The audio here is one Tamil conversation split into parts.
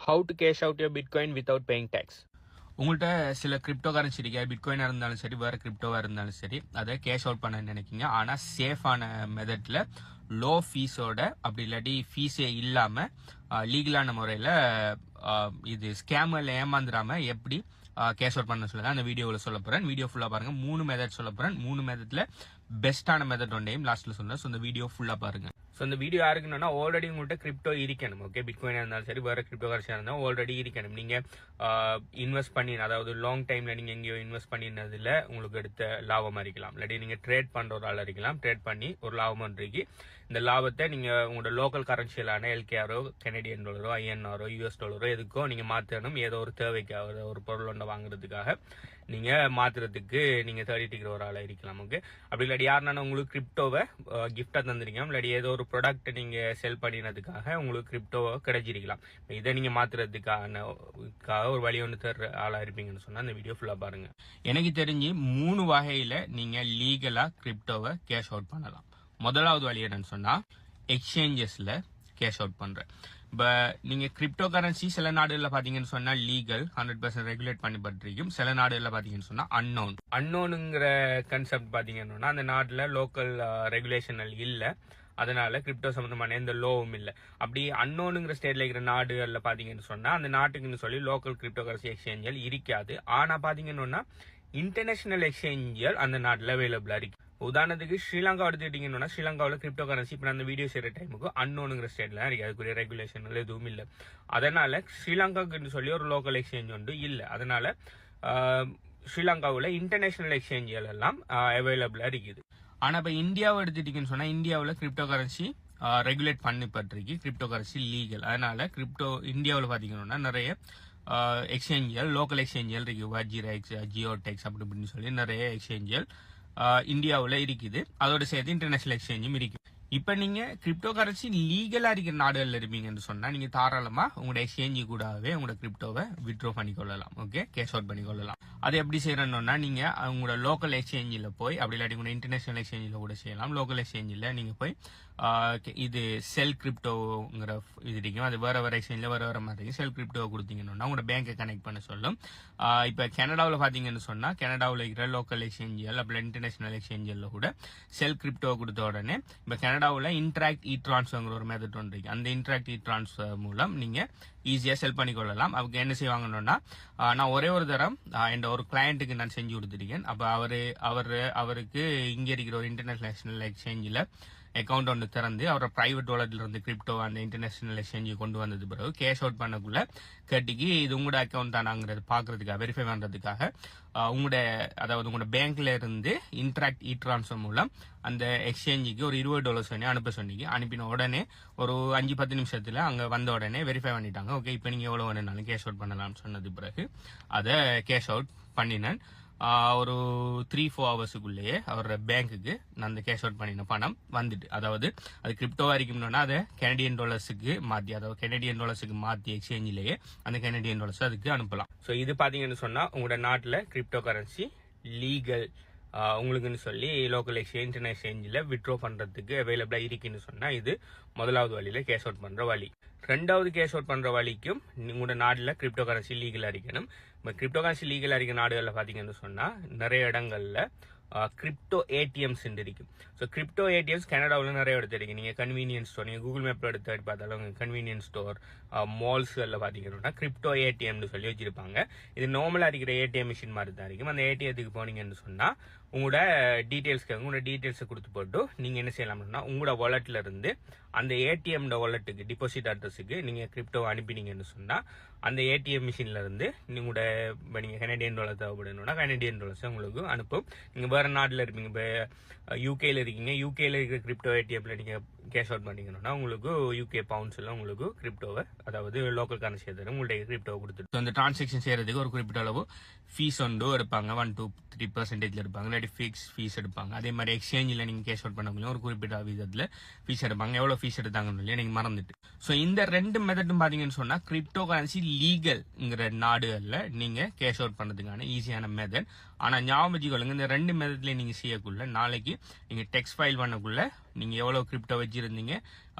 How to cash out your Bitcoin without paying tax. உங்கள்கிட்ட சில கிரிப்டோ கரன்சி இருக்கு, பிட்காயினாக இருந்தாலும் சரி, வேறு கிரிப்டோவாக இருந்தாலும் சரி, அதை கேஷ் அவுட் பண்ண நினைக்கிங்க. ஆனால் சேஃபான மெத்தடில் லோ ஃபீஸோட, அப்படி இல்லாட்டி ஃபீஸே இல்லாமல் லீகலான முறையில் இது ஸ்கேமில் ஏமாந்துடாமல் எப்படி கேஷ் அவுட் பண்ண சொல்லி அந்த வீடியோவில் சொல்ல போகிறேன். வீடியோ ஃபுல்லாக பாருங்கள். 3 மெத்தட் சொல்ல போகிறேன். 3 மெத்தடில் பெஸ்ட்டான மெத்தட் ஒன்றையும் லாஸ்ட்டில் சொல்கிறேன். ஸோ இந்த வீடியோ ஃபுல்லாக பாருங்கள். ஸோ இந்த வீடியோ யாருக்குன்னா ஆல்ரெடி உங்கள்கிட்ட கிரிப்டோ இருக்கணும். ஓகே, பிட்காயினாக இருந்தாலும் சரி, வேறு கிரிப்டோ கரன்சியாக இருந்தாலும் ஆல்ரெடி இருக்கணும். நீங்கள் இன்வெஸ்ட் பண்ணி, அதாவது லாங் டைமில் நீங்கள் எங்கேயோ இன்வெஸ்ட் பண்ணினதில் உங்களுக்கு எடுத்த லாபமாக இருக்கலாம். இல்லாட்டி நீங்கள் ட்ரேட் பண்ணுற ஒரு ஆள் இருக்கலாம். ட்ரேட் பண்ணி ஒரு லாபம் இருக்கு. இந்த லாபத்தை நீங்கள் உங்களோட லோக்கல் கரன்சியிலான எல்கேஆரோ, கனடியன் டாலரோ, ஐஎன்ஆரோ, யூஎஸ் டாலரோ எதுக்கோ நீங்கள் மாற்றணும். ஏதோ ஒரு தேவைக்காக, ஒரு பொருள் ஒன்றை வாங்குறதுக்காக நீங்கள் மாற்றுறதுக்கு நீங்கள் தேடிட்டு இருக்கிற ஒரு ஆளாக இருக்கலாம். ஓகே, அப்படி இல்லாட்டி யாருன்னா உங்களுக்கு கிரிப்டோவை கிஃப்டாக தந்துருக்கீங்க, இல்லாட்டி ஏதோ ஒரு ப்ராடக்ட் நீங்கள் செல் பண்ணினதுக்காக உங்களுக்கு கிரிப்டோவை கிடைச்சிருக்கலாம். இதை நீங்கள் மாற்றுறதுக்கான ஒரு வழி ஒன்று தர்ற ஆளாக இருப்பீங்கன்னு சொன்னால் அந்த வீடியோ ஃபுல்லாக பாருங்கள். எனக்கு தெரிஞ்சு 3 வகையில் நீங்கள் லீகலாக கிரிப்டோவை கேஷ் அவுட் பண்ணலாம். முதலாவது வழி என்னன்னு சொன்னால் எக்ஸ்சேஞ்சஸில் கேஷ் அவுட் பண்ணுறேன். இப்போ நீங்கள் கிரிப்டோ கரன்சி சில நாடுகளில் பார்த்தீங்கன்னு சொன்னால் லீகல் 100% ரெகுலேட் பண்ணப்பட்டிருக்கும். சில நாடுகளில் பார்த்தீங்கன்னு சொன்னால் அன்னோனுங்கிற கன்செப்ட் பார்த்தீங்கன்னா அந்த நாட்டில் லோக்கல் ரெகுலேஷனல் இல்லை. அதனால கிரிப்டோ சம்பந்தமான எந்த லோவும் இல்லை. அப்படி அன்னோனுங்கிற ஸ்டேட்ல இருக்கிற நாடுகளில் பார்த்தீங்கன்னு சொன்னால் அந்த நாட்டுக்குன்னு சொல்லி லோக்கல் கிரிப்டோ கரன்சி எக்ஸ்சேஞ்சுகள் இருக்காது. ஆனால் பார்த்தீங்கன்னா இன்டர்நேஷனல் எக்ஸ்சேஞ்சுகள் அந்த நாட்டில் அவைலபிளாக இருக்கு. உதாரணத்துக்கு ஸ்ரீலங்கா எடுத்துக்கிட்டீங்கன்னா ஸ்ரீலங்காவில் கிரிப்டோ கரன்சி இப்போ அந்த வீடியோ செய்கிற டைமுக்கு அன்னோனுங்கிற ஸ்டேட்ல இருக்கு. அதுக்குரிய ரெகுலேஷன் எதுவும் இல்லை. அதனால ஸ்ரீலங்காவுக்குன்னு சொல்லி ஒரு லோக்கல் எக்ஸ்சேஞ்ச் ஒன்று இல்லை. அதனால ஸ்ரீலங்காவில் இன்டர்நேஷனல் எக்ஸ்சேஞ்சுகள் எல்லாம் அவைலபிளாக இருக்குது. ஆனால் இப்போ இந்தியாவை எடுத்துட்டீங்கன்னு சொன்னால் இந்தியாவில் கிரிப்டோ கரன்சி ரெகுலேட் பண்ணப்பட்டிருக்கு. Crypto currency legal. அதனால கிரிப்டோ இந்தியாவில் பார்த்தீங்கன்னா நிறைய எக்ஸ்சேஞ்சுகள், லோக்கல் எக்ஸ்சேஞ்சுகள் இருக்கு. வஜிரெக்ஸ், ஜியோடெக்ஸ் அப்படி இப்படின்னு சொல்லி நிறைய எக்ஸ்சேஞ்சுகள் இந்தியாவில் இருக்குது. அதோட சேர்த்து இன்டர்நேஷனல் எக்ஸ்சேஞ்சும் இருக்கு. இப்போ நீங்கள் கிரிப்டோ கரன்சி லீகலாக இருக்கிற நாடுகளில் இருப்பீங்கன்னு சொன்னால் நீங்கள் தாராளமாக உங்களோட எக்ஸ்சேஞ்சு கூடவே உங்களோட கிரிப்டோவை வித்ட்ரா பண்ணிக்கொள்ளலாம். ஓகே, கேஷ் அவுட் பண்ணிக்கொள்ளலாம். அது எப்படி செய்யறோம்னா நீங்கள் உங்களோட லோக்கல் எக்ஸ்சேஞ்சில் போய், அப்படி இல்லாட்டி உங்களோட இன்டர்நேஷனல் எக்ஸ்சேஞ்சில் கூட செய்யலாம். லோக்கல் எக்ஸ்சேஞ்சில் நீங்கள் போய் இது செல் கிரிப்டோங்கிற இது இருக்கும். அது வேறு வேறு எக்ஸ்சேஞ்சில் வேறு மாதிரி செல் கிரிப்டோ கொடுத்தீங்கன்னா உங்களோட பேங்கை கனெக்ட் பண்ண சொல்லும். இப்போ கனடாவில் பார்த்தீங்கன்னு சொன்னால் கனடாவில் இருக்கிற லோக்கல் எக்ஸ்சேஞ்சுகள், அப்படி இன்டர்நேஷனல் எக்ஸ்சேஞ்சில் கூட செல் கிரிப்டோ கொடுத்த உடனே இப்போ கனடாவில் இன்ட்ராக்ட் இ டிரான்ஸ்ஃபர்ங்கிற ஒரு மெத்தட் ஒன்று இருக்கு. அந்த இன்ட்ராக்ட் இ டிரான்ஸ்ஃபர் மூலம் நீங்கள் ஈஸியாக செல் பண்ணிக்கொள்ளலாம். அவங்க என்ன செய்வாங்கன்னா, நான் ஒரே ஒரு தரம் என் ஒரு கிளையண்ட்டுக்கு நான் செஞ்சு கொடுத்துருக்கேன். அப்போ அவருக்கு இங்கே இருக்கிற ஒரு இன்டர்நேஷனல் எக்ஸ்சேஞ்சில் அக்கௌண்ட் ஒன்று திறந்து அவரோட பிரைவேட் வாலெட்ல இருந்து கிரிப்டோ அந்த இன்டர்நேஷனல் எக்ஸ்சேஞ்சு கொண்டு வந்தது பிறகு கேஷ் அவுட் பண்ணக்குள்ள கட்டிக்கு இது உங்களோட அக்கௌண்ட் தானாங்கிறது பார்க்கறதுக்காக, வெரிஃபை பண்ணுறதுக்காக உங்களோட பேங்க்ல இருந்து இன்ட்ராக்ட் இ டிரான்ஸ்ஃபர் மூலம் அந்த எக்ஸ்சேஞ்சுக்கு ஒரு $20 அனுப்ப சொன்னீங்க. அனுப்பின உடனே ஒரு 5-10 நிமிஷத்துல அங்கே வந்த உடனே வெரிஃபை பண்ணிட்டாங்க. ஓகே, இப்போ நீங்கள் எவ்வளோ வேணும்னாலும் கேஷ் அவுட் பண்ணலாம்னு சொன்னது பிறகு அதை கேஷ் அவுட் பண்ணினேன். ஒரு 3-4 ஹவர்ஸுக்குள்ளேயே அவரோட பேங்க்குக்கு நான் அந்த கேஷ் அவுட் பண்ணின பணம் வந்துட்டு, அதாவது அது கிரிப்டோவா இருக்கும்னா அதை கனடியன் டாலர்ஸுக்கு மாற்றி, அதாவது கனடியன் டாலர்ஸுக்கு மாற்றி எக்ஸ்சேஞ்சிலேயே அந்த கனடியன் டாலர்ஸ் அதுக்கு அனுப்பலாம். ஸோ இது பார்த்தீங்கன்னு சொன்னால் உங்களோட நாட்டில் கிரிப்டோ கரன்சி லீகல் உங்களுக்குன்னு சொல்லி லோக்கல் எக்ஸ்சேஞ்ச், இன்டர்நேஷனல் எக்ஸ்சேஞ்சில் வித்ட்ரா பண்ணுறதுக்கு அவைலபிளாக இருக்குன்னு சொன்னால் இது முதலாவது வழியில் கேஷ் அவுட் பண்ணுற வழி. ரெண்டாவது கேஷ் அவுட் பண்ணுற வழிக்கும் உங்களோட நாட்டில் கிரிப்டோ கரன்சி லீகலாக இருக்கணும். இப்போ கிரிப்டோ கரன்சி லீகலாக இருக்க நாடுகளில் பார்த்தீங்கன்னு சொன்னால் நிறைய இடங்களில் கிரிப்டோ ஏடிஎம்ஸ் இருக்கும். ஸோ கிரிப்டோ ஏடிஎம்ஸ் கனடாவில் நிறைய எடுத்துருக்கு. நீங்கள் கன்வீனியன்ஸ் ஸ்டோர், நீங்கள் கூகுள் மேப்பில் எடுத்து பார்த்தாலும் கன்வீனியன்ஸ் ஸ்டோர், மால்ஸ்களில் பார்த்தீங்கன்னா கிரிப்டோ ஏடிஎம்னு சொல்லி வச்சிருப்பாங்க. இது நார்மலாக இருக்கிற ஏடிஎம் மிஷின் மாதிரி தான் இருக்கும். அந்த ஏடிஎத்துக்கு போனீங்கன்னு சொன்னால் உங்களோட டீட்டெயில்ஸை கொடுத்து போட்டு நீங்கள் என்ன செய்யலாம்னா உங்களோட வாலெட்ல இருந்து அந்த ஏடிஎம் வாலெட்டுக்கு டிபாசிட் அட்ரஸுக்கு நீங்கள் கிரிப்டோ அனுப்பினீங்கன்னு சொன்னால் அந்த ஏடிஎம் மிஷின்ல இருந்து நீங்கள் கனடியன் டாலர் தேவைப்படணும்னா கனடியன் டாலர்ஸ் உங்களுக்கு அனுப்பும். நீங்கள் வேற நாட்டில் இருப்பீங்க, இப்போ யூகேல இருக்கீங்க, யூகேல இருக்கிற கிரிப்டோ ஏடிஎம்ல நீங்கள் கேஷ் அவுட் பண்ணிங்கன்னா உங்களுக்கு யூகே பவுண்ட்ஸ் எல்லாம் உங்களுக்கு கிரிப்டோவை, அதாவது லோக்கல் கரன்சி தரும் உங்களுடைய கிரிப்டோவை கொடுத்துட்டு அந்த டிரான்சாக்ஷன் செய்யறதுக்கு ஒரு குறிப்பிட்ட அளவு ஃபீஸ் ஒன்று எடுப்பாங்க. 1-3% எடுப்பாங்க, இல்லாட்டி ஃபிக்ஸ் ஃபீஸ் எடுப்பாங்க. அதே மாதிரி எக்ஸ்சேஞ்சில் நீங்கள் கேஷ் அவுட் பண்ண ஒரு குறிப்பிட்ட விதத்தில் ஃபீஸ் எடுப்பாங்க. எவ்வளோ ஃபீஸ் எடுத்தாங்கன்னு நீங்கள் மறந்துட்டு. ஸோ இந்த 2 மெத்தடும் பார்த்தீங்கன்னு சொன்னால் கிரிப்டோ கரன்சி லீகல்ங்கிற நாடுகளில் நீங்கள் கேஷ் அவுட் பண்ணுறதுக்கான ஈஸியான மெத்தட். ஆனால் ஞாபகம் வச்சுக்கொள்ளுங்க, இந்த 2 மெத்தட்ல நீங்கள் செய்யக்குள்ள நாளைக்கு நீங்கள் டெக்ஸ்ட் ஃபைல் பண்ணக்குள்ள நீங்கள் எவ்வளோ கிரிப்டோ வச்சுருந்தீங்க,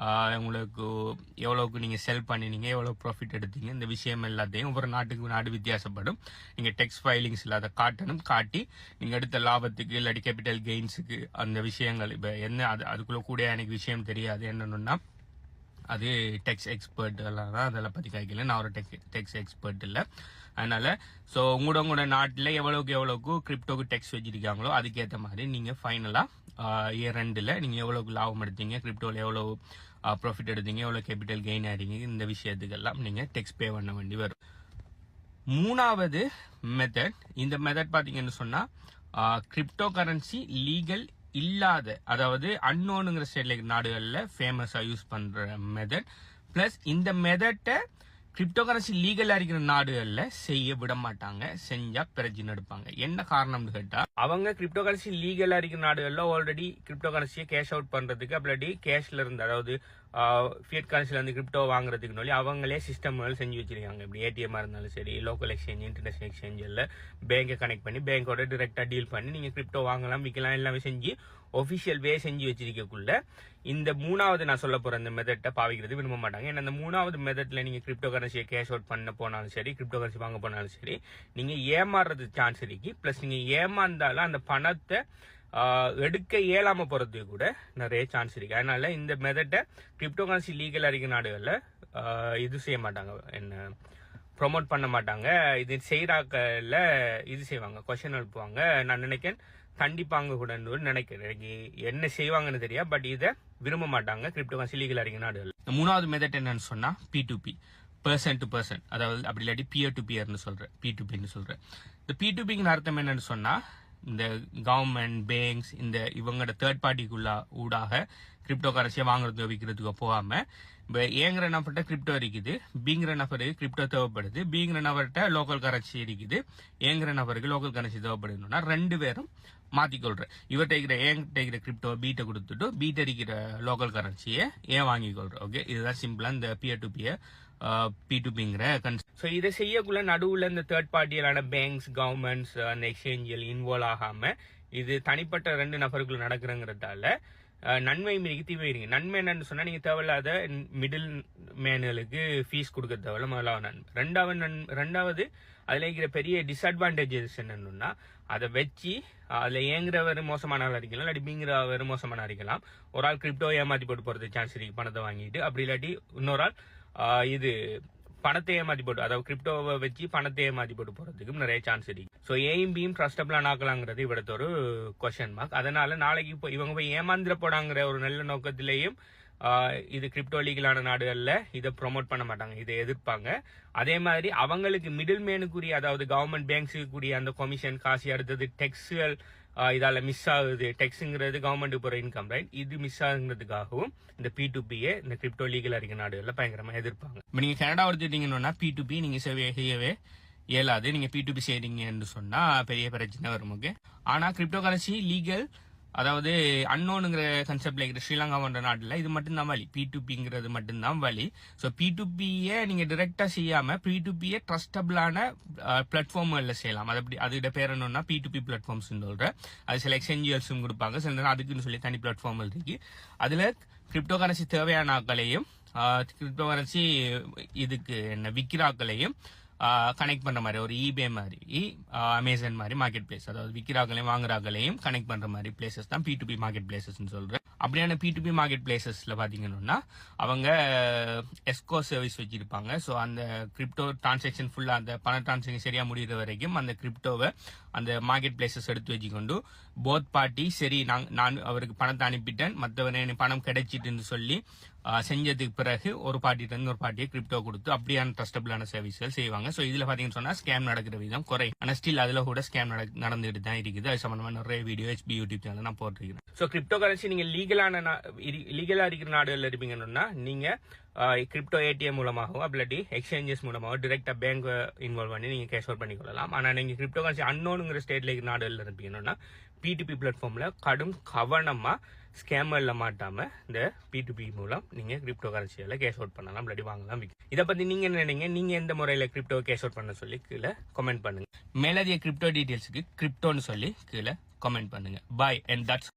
உங்களுக்கு எவ்வளோக்கு நீங்கள் செல் பண்ணினீங்க, எவ்வளோ ப்ராஃபிட் எடுத்தீங்க, இந்த விஷயம் எல்லாத்தையும் ஒவ்வொரு நாட்டுக்கு நாடு வித்தியாசப்படும். நீங்கள் டெக்ஸ் ஃபைலிங்ஸ் இல்லாத காட்டணும். காட்டி நீங்கள் எடுத்த லாபத்துக்கு இல்லாட்டி கேபிட்டல் கெயின்ஸுக்கு அந்த விஷயங்கள் இப்போ என்ன அதுக்குள்ளே கூட எனக்கு விஷயம் தெரியாது. என்னென்னா அது டெக்ஸ் எக்ஸ்பர்ட் எல்லாம் தான் அதெல்லாம் பற்றி காய்க்கல. நான் ஒரு டெக்ஸ் எக்ஸ்பர்ட் இல்லை. அதனால ஸோ உங்களோட நாட்டில் எவ்வளோக்கு கிரிப்டோக்கு டெக்ஸ் வச்சிருக்காங்களோ அதுக்கேற்ற மாதிரி நீங்கள் ஃபைனலாக இயர் ரெண்டில் நீங்கள் எவ்வளோக்கு லாபம் எடுத்தீங்க, கிரிப்டோவில் எவ்வளோ ப்ராஃபிட் எடுத்தீங்க, எவ்வளோ கேபிட்டல் கெயின் ஆகிறீங்க, இந்த விஷயத்துக்கெல்லாம் நீங்கள் டெக்ஸ் பே பண்ண வேண்டி வரும். மூணாவது மெத்தட், இந்த மெத்தட் பார்த்தீங்கன்னு சொன்னால் கிரிப்டோ கரன்சி லீகல் இல்லாத, அதாவது அன்னோனுங்கிற ஸ்டேட்ல நாடுகளில் ஃபேமஸாக யூஸ் பண்ணுற மெத்தட். ப்ளஸ் இந்த மெத்தட்டை கிரிப்டோ கரன்சி லீகலாக இருக்கிற நாடுகளில் செய்ய விட மாட்டாங்க. செஞ்சால் பிரச்சனை எடுப்பாங்க. என்ன காரணம்னு கேட்டால், அவங்க கிரிப்டோ கரன்சி லீகலாக இருக்கிற நாடுகளில் ஆல்ரெடி கிரிப்டோ கரன்சியை கேஷ் அவுட் பண்ணுறதுக்கு அப்படி கேஷ்ல இருந்து, அதாவது ஃபியட் கரன்சியில் வந்து கிரிப்டோ வாங்குறதுக்கு சொல்லி அவங்களே சிஸ்டம்கள் செஞ்சு வச்சிருக்காங்க. இப்படி ஏடிஎம்மாக இருந்தாலும் சரி, லோக்கல் எக்ஸ்சேஞ்ச், இன்டர்நேஷனல் எக்ஸ்சேஞ்சில் பேங்கை கனெக்ட் பண்ணி பேங்கோட டிரெக்டாக டீல் பண்ணி நீங்கள் கிரிப்டோ வாங்கலாம், விற்கலாம், எல்லாமே செஞ்சு ஒஃபிஷியல் வே செஞ்சு வச்சிருக்கக்குள்ள இந்த மூணாவது நான் சொல்ல போகிற இந்த மெத்தட்டை பாவிக்கிறது விரும்ப மாட்டாங்க. ஏன்னா இந்த மூணாவது மெத்தட்ல நீங்கள் கிரிப்டோ கரன்சியை கேஷ் அவுட் பண்ண போனாலும் சரி, கிரிப்டோ கரன்சி வாங்க போனாலும் சரி, நீங்கள் ஏமாறுறது சான்ஸ் இருக்கு. ப்ளஸ் நீங்கள் ஏமாந்தாலும் அந்த பணத்தை எடுக்க இயலாம போறதுக்கு கூட நிறைய சான்ஸ் இருக்கு. அதனால இந்த மெத்தட்டை கிரிப்டோ கரன்சி லீகல் அறிக்கை நாடுகளில் இது செய்ய மாட்டாங்க, என்ன ப்ரொமோட் பண்ண மாட்டாங்க. இது செய்யறாக்கல இது செய்வாங்க, கொஸ்டின் எழுப்புவாங்க. நான் நினைக்கிறேன் கண்டிப்பாங்க கூட நினைக்கிறேன். எனக்கு என்ன செய்வாங்கன்னு தெரியா, பட் இதை விரும்ப மாட்டாங்க கிரிப்டோ கரன்சி லீகல் அறிக்கை நாடுகள். மூணாவது மெத்தட் என்னன்னு சொன்னா P2P, பர்சன் டு பர்சன், அதாவது அப்படி இல்லாட்டி பியர் டு பியர்னு சொல்றேன், P2Pன்னு சொல்றேன். இந்த P2Pங்கிற அர்த்தம் என்னன்னு சொன்னா, இந்த கவர்மெண்ட், பேங்க்ஸ், இந்த இவங்களோட தேர்ட் பார்ட்டிக்குள்ள ஊடாக கிரிப்டோ கரன்சியை வாங்குறது விற்கிறதுக்கு போகாம, இப்போ ஏங்கிற நபர்கிட்ட கிரிப்டோ இருக்குது, பிங்கிற நபருக்கு கிரிப்டோ தேவைப்படுது, பிங்கிற நபர்கிட்ட லோக்கல் கரன்சி இருக்குது, ஏங்கிற நபருக்கு லோக்கல் கரன்சி தேவைப்படுதுன்னா ரெண்டு பேரும் மாத்திக்கொள்ற. இவர்கிட்ட ஏங்கிட்ட கிரிப்டோ பீட்டை கொடுத்துட்டு பீட் அடிக்கிற லோக்கல் கரன்சியை ஏன் வாங்கிக்கொள்ற. ஓகே, இதுதான் சிம்பிளா இந்த பியர் டு பியர் P2Pங்கிற கன்செப்ட். ஸோ இதை செய்யக்குள்ள நடுவில் இந்த தேர்ட் பார்ட்டியலான பேங்க்ஸ், கவர்மெண்ட்ஸ், அந்த எக்ஸ்சேஞ்சில் இன்வால்வ் ஆகாம இது தனிப்பட்ட ரெண்டு நபருக்குள்ள நடக்கிறங்கிறதால நன்மை மிக தீமை இருக்கு. நன்மை என்னன்னு சொன்னா, நீங்க தேவையில்லாத மிடில் மேனுகளுக்கு ஃபீஸ் கொடுக்க தேவையில்ல, முதலாவது நன்மை. ரெண்டாவது அதுல இருக்கிற பெரிய டிஸ்அட்வான்டேஜஸ் என்னன்னா, அதை வச்சு அதுல ஏங்குறவர் மோசமான ஆள் அடிக்கலாம், இல்லாட்டி பிங்கிறவர் மோசமான அடிக்கலாம். ஒரு ஆள் கிரிப்டோ ஏமாத்தி போட்டு போறது சான்ஸ் இருக்கு, பணத்தை வாங்கிட்டு. அப்படி இல்லாட்டி இன்னொரு ஆள் இது பணத்தை ஏமாத்தி போட்டு, அதாவது கிரிப்டோவை வச்சு பணத்தை ஏமாத்தி போட்டு போறதுக்கும் நிறைய சான்ஸ் இருக்கு. ஸோ ஏயும் பியும் ட்ரஸ்டபிளான ஆக்கலாங்கிறது இவிடத்த ஒரு கொஸ்டின் மார்க். அதனால நாளைக்கு இப்போ இவங்க போய் ஏமாந்திர போடாங்கிற ஒரு நல்ல நோக்கத்திலேயும் இது கிரிப்டோ லீகலான நாடுகள்ல இதை ப்ரொமோட் பண்ண மாட்டாங்க, இதை எதிர்ப்பாங்க. அதே மாதிரி அவங்களுக்கு மிடில் மேனுக்குரிய, அதாவது கவர்மெண்ட் பேங்க்ஸுக்கு கூடிய அந்த கமிஷன் காசு, அடுத்தது டெக்ஸ்கள் இதால மிஸ் ஆகுது. டெக்ஸுங்கிறது கவர்மெண்ட் போற இன்கம், ரைட்? இது மிஸ் ஆகுங்கிறதுக்காகவும் இந்த P2P-யை இந்த கிரிப்டோ லீகல் அறிக்கை நாடுகள்ல பயங்கரமா எதிர்ப்பாங்க. இப்போ நீங்க கனடா எடுத்துட்டீங்கன்னா P2P நீங்க செய்யவே இயலாது. நீங்க P2P செய்றீங்கன்னு சொன்னா பெரிய பிரச்சனை வரும். ஓகே, ஆனா கிரிப்டோ கரன்சி லீகல், அதாவது அன்னோனுங்கிற கன்செப்ட்ல இருக்கிற ஸ்ரீலங்கா போன்ற நாட்டில் இது மட்டும்தான் வழி, P2Pங்கிறது மட்டும்தான் வழி. ஸோ P2P-யை நீங்க டிரெக்டா செய்யாம P2P-யை ட்ரஸ்டபிளான பிளாட்ஃபார்ம்ல செய்யலாம். அது அப்படி அதோட பேர் என்னன்னா P2P பிளாட்ஃபார்ம்ஸ் சொல்ற. அது சில எக்ஸ்சேஞ்சர்ஸும் கொடுப்பாங்க, சில நேரம் அதுக்குன்னு சொல்லி தனி பிளாட்ஃபார்ம் இருக்கு. அதுல கிரிப்டோ கரன்சி தேவையான ஆக்களையும் கிரிப்டோ கரன்சி இதுக்கு என்ன விற்கிறாக்களையும் கனெக்ட் பண்ற மாதிரி ஒரு eBay மாதிரி, அமேசான் மாதிரி மார்க்கெட் பிளேஸ், அதாவது விற்கிறாக்களையும் வாங்குறாக்களையும் கனெக்ட் பண்ற மாதிரி பிளேசஸ் தான் P2P மார்க்கெட் பிளேசஸ் சொல்றேன். அப்படியான P2P மார்க்கெட் பிளேசஸ்ல பாத்தீங்கன்னா அவங்க எஸ்கோ சர்வீஸ் வச்சிருப்பாங்க. ஸோ அந்த கிரிப்டோ டிரான்சாக்ஷன் ஃபுல்லா, அந்த பண டிரான்சாக்ஷன் சரியா முடிகிற வரைக்கும் அந்த கிரிப்டோவை அந்த மார்க்கெட் பிளேசஸ் எடுத்து வச்சுக்கொண்டு போத் பார்ட்டி, சரி நான் அவருக்கு பணத்தை அனுப்பிட்டேன், மற்றவரை பணம் கிடைச்சிட்டுன்னு சொல்லி செஞ்சதுக்கு பிறகு ஒரு பார்ட்டிட்டு இருந்து ஒரு பார்ட்டியை கிரிப்டோ கொடுத்து அப்படியான ட்ரஸ்டபிளான சர்வீஸ்கள் செய்வாங்க. ஸோ இதுல பாத்தீங்கன்னு சொன்னா ஸ்கேம் நடக்கிற விதம் குறையும். ஆனா ஸ்டில் அதுல கூட ஸ்கேம் நடந்துட்டு தான் இருக்குது. அது சம்பந்தமா நிறைய வீடியோ HB யூடியூப் சேனல் நான் போட்டிருக்கேன். ஸோ கிரிப்டோ கரன்சி நீங்க லீகலா இருக்கிற நாடுகள்ல இருப்பீங்கன்னா நீங்க கிரிப்டோ ஏடிஎம் மூலமாகவும் அப்படி எக்ஸ்சேஞ்சஸ் மூலமாகவும் டிரெக்டா பேங்க் இன்வால்வ் பண்ணி நீங்க கேஷ் அவுட் பண்ணிக்கொள்ளலாம். ஆனா நீங்க கிரிப்டோ கரன்சி அன்னோனுங்கிற ஸ்டேட்ல இருக்கிற நாடுகள்ல இருப்பீங்கன்னா P2P பிளாட்ஃபார்ம்ல கடும் கவனமா ஸ்கேமர்ல மாட்டாம இந்த P2P மூலம் நீங்க கிரிப்டோ கரன்சியில கேஷ் அவுட் பண்ணலாம், இல்லாட்டி வாங்கலாம். இதை பத்தி நீங்க என்ன நினைங்க? நீங்க எந்த முறையில கிரிப்டோ கேஷ் அவுட் பண்ண சொல்லி கீழே கமெண்ட் பண்ணுங்க. மேலதிக கிரிப்டோ டீடைல்ஸுக்கு கிரிப்டோன்னு சொல்லி கீழே கமெண்ட் பண்ணுங்க. பாய், அண்ட் தட்ஸ்